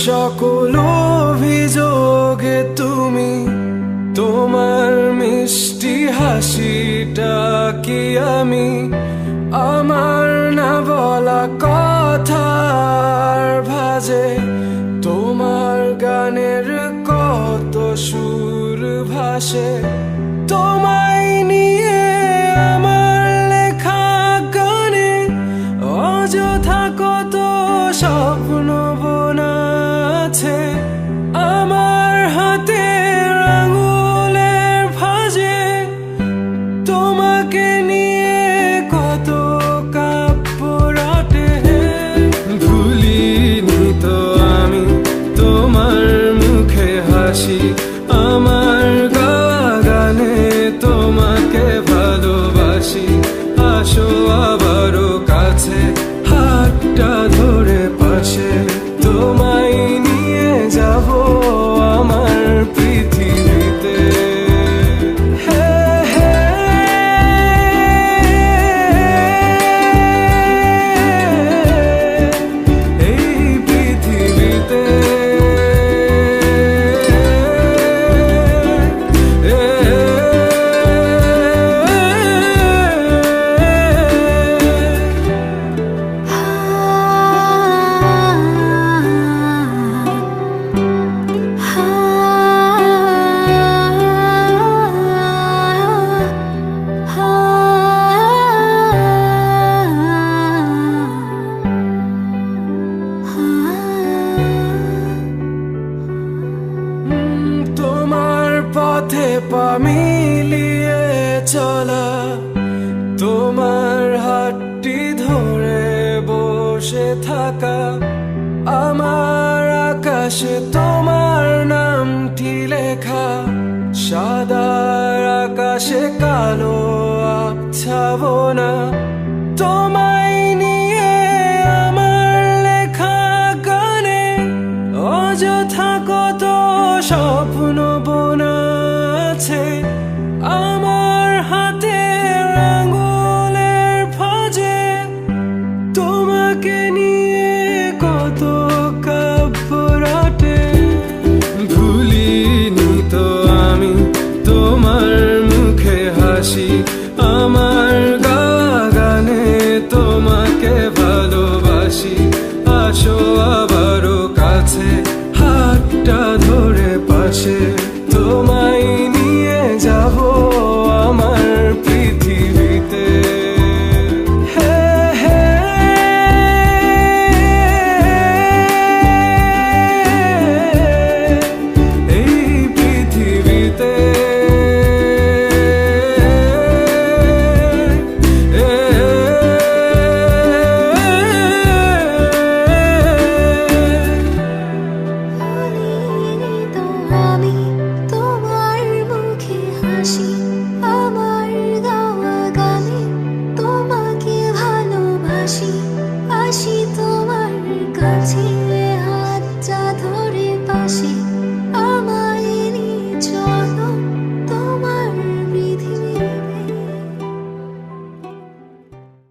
সকল অভিযোগে তুমি তোমার মিষ্টি হাসিটা কি আমি আমার না বলা কথার ভাজে তোমার গানের কত সুর ভাসে তোমায় নিয়ে আমার লেখা গানে অযথা কত স্বপ্ন বোনা আছে আমার হাতের আঙুলের ভাঁজে তোমাকে নিয়ে কত কাব্য রটে ভুলিনি তো আমি তোমার মুখে হাসি আমার গাওয়া গানে তোমাকে ভালোবাসি আসো আবারও কাছে হাতটা ধরে পাশে তোমায় নিয়ে যাব আমার পৃথিবীতে এই পৃথিবীতে পথে পা মিলিয়ে চলা তোমার হাতটি ধরে বসে থাকা আমার আকাশে তোমার নামটি লেখা সাদার আকাশে কালো আবছাবনা তোমায় নিয়ে আমার লেখা গানে অযথা কত স্বপ্ন বোনা আছে আমার হাতের আঙুলের ভাঁজে তোমাকে নিয়ে কত কাব্য রটে ভুলিনি তো আমি তোমার মুখে হাসি আমার গাওয়া গানে তোমাকে ভালোবাসি আসো আবারও কাছে হাতটা ধরে পাশে তোমায় নিয়ে যাব আমার পৃথিবীতে এই পৃথিবীতে আমার গাওয়া গানে তোমাকে ভালোবাসি আসি তো